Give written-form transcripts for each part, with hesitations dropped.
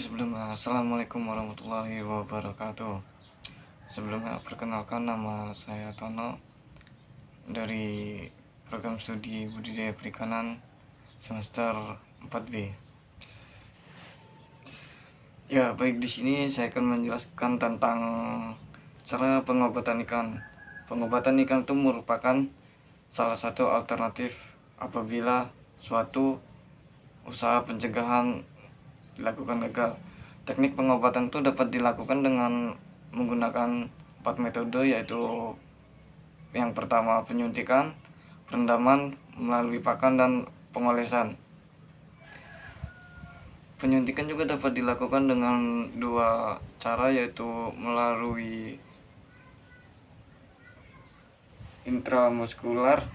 Sebelumnya Assalamualaikum warahmatullahi wabarakatuh. Sebelumnya perkenalkan, nama saya Tono dari program studi budidaya perikanan semester 4B. Ya, baik, di sini saya akan menjelaskan tentang cara pengobatan ikan. Pengobatan ikan itu merupakan salah satu alternatif apabila suatu usaha pencegahan dilakukan gagal. Teknik pengobatan itu dapat dilakukan dengan menggunakan 4 metode, yaitu yang pertama penyuntikan, perendaman melalui pakan, dan pengolesan. Penyuntikan juga dapat dilakukan dengan dua cara, yaitu melalui intramuskular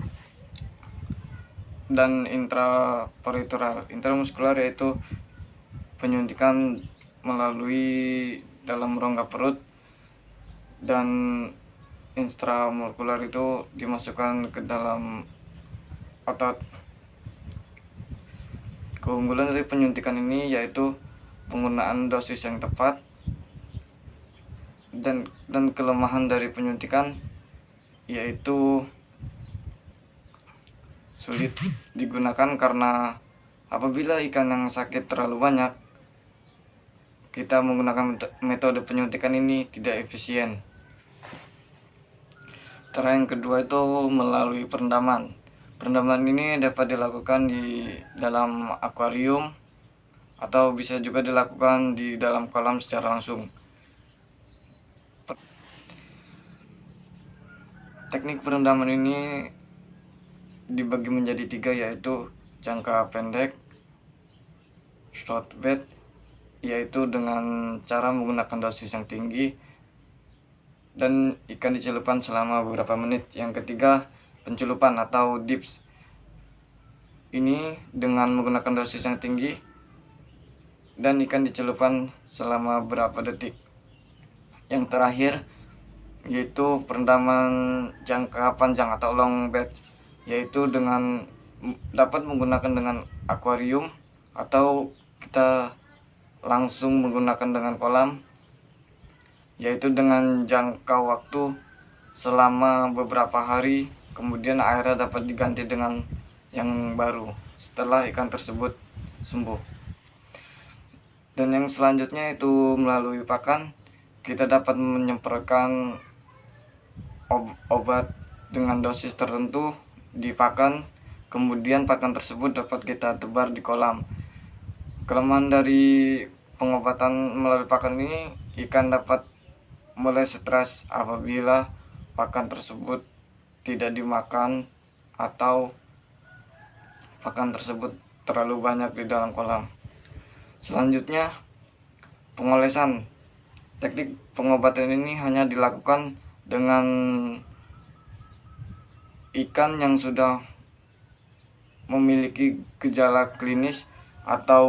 dan intraperitoral. Intramuskular yaitu penyuntikan melalui dalam rongga perut, dan intramolekular itu dimasukkan ke dalam otot. Keunggulan dari penyuntikan ini yaitu penggunaan dosis yang tepat, dan kelemahan dari penyuntikan yaitu sulit digunakan karena apabila ikan yang sakit terlalu banyak, kita menggunakan metode penyuntikan ini tidak efisien. Cara yang kedua itu melalui perendaman. Perendaman ini dapat dilakukan di dalam akuarium atau bisa juga dilakukan di dalam kolam secara langsung. Teknik perendaman ini dibagi menjadi 3, yaitu jangka pendek, short bait, yaitu dengan cara menggunakan dosis yang tinggi dan ikan dicelupkan selama beberapa menit. Yang ketiga, penculupan atau dips. Ini dengan menggunakan dosis yang tinggi dan ikan dicelupkan selama beberapa detik. Yang terakhir yaitu perendaman jangka panjang atau long bait, yaitu dengan dapat menggunakan dengan akuarium atau kita langsung menggunakan dengan kolam, yaitu dengan jangka waktu selama beberapa hari, kemudian airnya dapat diganti dengan yang baru setelah ikan tersebut sembuh. Dan yang selanjutnya itu melalui pakan, kita dapat menyemprotkan obat dengan dosis tertentu di pakan, kemudian pakan tersebut dapat kita tebar di kolam. Kelemahan dari pengobatan melalui pakan ini, ikan dapat mulai stres apabila pakan tersebut tidak dimakan atau pakan tersebut terlalu banyak di dalam kolam. Selanjutnya, pengolesan. Teknik pengobatan ini hanya dilakukan dengan ikan yang sudah memiliki gejala klinis atau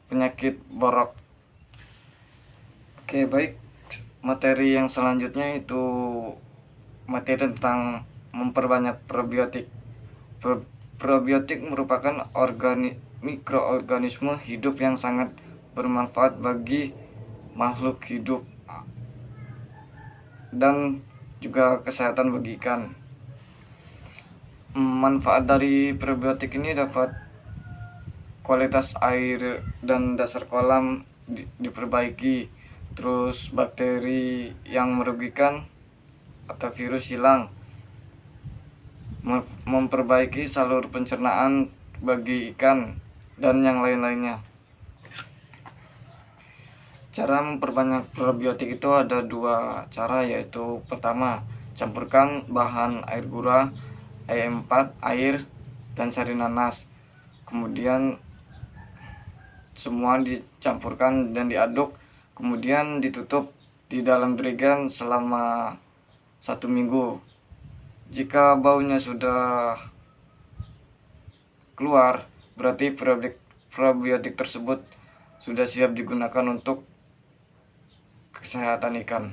penyakit borok. Oke, baik. Materi yang selanjutnya itu materi tentang memperbanyak probiotik. Probiotik merupakan mikroorganisme hidup yang sangat bermanfaat bagi makhluk hidup dan juga kesehatan bagi ikan. Manfaat dari probiotik ini dapat kualitas air dan dasar kolam diperbaiki, terus bakteri yang merugikan atau virus hilang, memperbaiki salur pencernaan bagi ikan, dan yang lain-lainnya. Cara memperbanyak probiotik itu ada dua cara, yaitu pertama, campurkan bahan air gula, E4, air, dan sari nanas. Kemudian semua dicampurkan dan diaduk, kemudian ditutup di dalam jerigen selama 1 minggu. Jika baunya sudah keluar, berarti probiotik tersebut sudah siap digunakan untuk kesehatan ikan.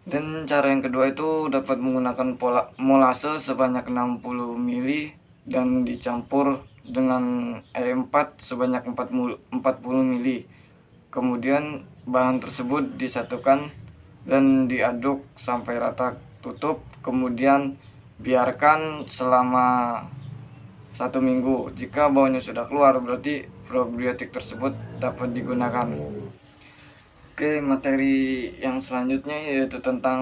Dan cara yang kedua itu dapat menggunakan molase sebanyak 60 ml dan dicampur dengan E4 sebanyak 40 mili. Kemudian bahan tersebut disatukan dan diaduk sampai rata, tutup, kemudian biarkan selama 1 minggu. Jika baunya sudah keluar, berarti probiotik tersebut dapat digunakan. Oke, materi yang selanjutnya yaitu tentang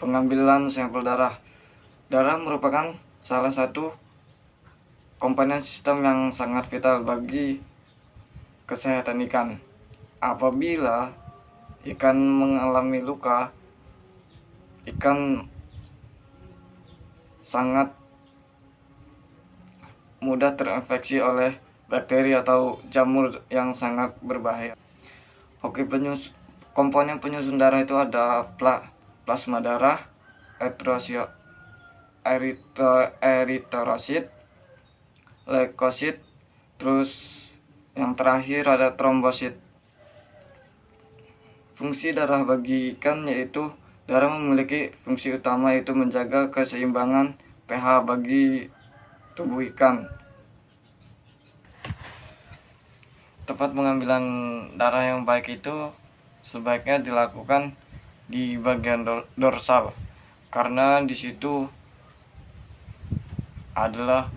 pengambilan sampel darah. Darah merupakan salah satu komponen sistem yang sangat vital bagi kesehatan ikan. Apabila ikan mengalami luka, ikan sangat mudah terinfeksi oleh bakteri atau jamur yang sangat berbahaya. Oke, komponen penyusun darah itu ada plasma darah, eritrosit, leukosit, terus yang terakhir ada trombosit. Fungsi darah bagi ikan yaitu darah memiliki fungsi utama yaitu menjaga keseimbangan pH bagi tubuh ikan. Tempat pengambilan darah yang baik itu sebaiknya dilakukan di bagian dorsal, karena di situ adalah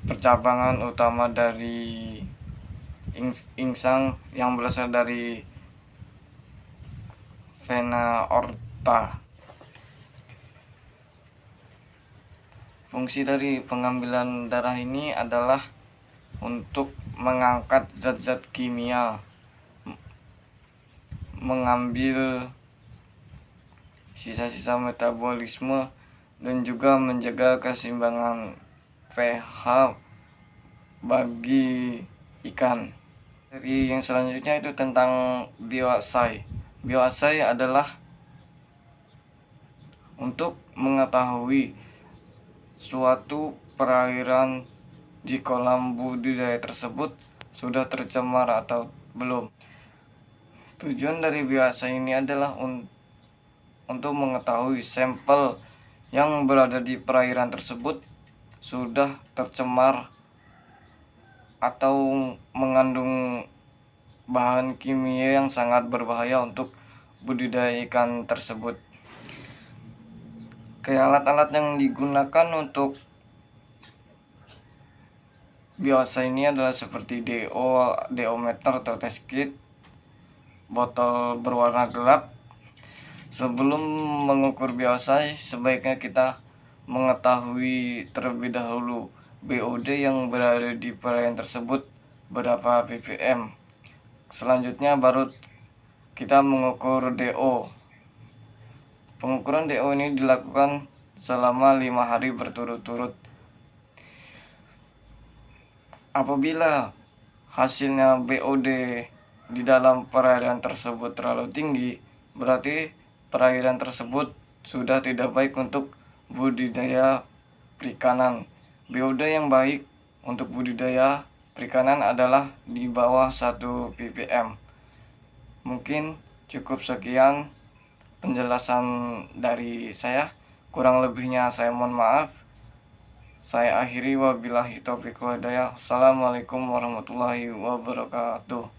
percabangan utama dari insang yang berasal dari vena aorta. Fungsi dari pengambilan darah ini adalah untuk mengangkat zat-zat kimia, mengambil sisa-sisa metabolisme, dan juga menjaga keseimbangan pH bagi ikan. Dari yang selanjutnya itu tentang bioassay. Bioassay adalah untuk mengetahui suatu perairan di kolam budidaya tersebut sudah tercemar atau belum. Tujuan dari bioassay ini adalah untuk mengetahui sampel yang berada di perairan tersebut sudah tercemar atau mengandung bahan kimia yang sangat berbahaya untuk budidaya ikan tersebut. Kayak alat-alat yang digunakan untuk bioassay ini adalah seperti deometer atau test kit, botol berwarna gelap. Sebelum mengukur bioassay, sebaiknya kita mengetahui terlebih dahulu BOD yang berada di perairan tersebut berapa ppm. Selanjutnya baru kita mengukur DO. Pengukuran DO ini dilakukan selama 5 hari berturut-turut. Apabila hasilnya BOD di dalam perairan tersebut terlalu tinggi, berarti perairan tersebut sudah tidak baik untuk budidaya perikanan. BOD yang baik untuk budidaya perikanan adalah di bawah 1 ppm. Mungkin cukup sekian penjelasan dari saya. Kurang lebihnya saya mohon maaf. Saya akhiri, wabillahi taufiq wal hidayah. Assalamualaikum warahmatullahi wabarakatuh.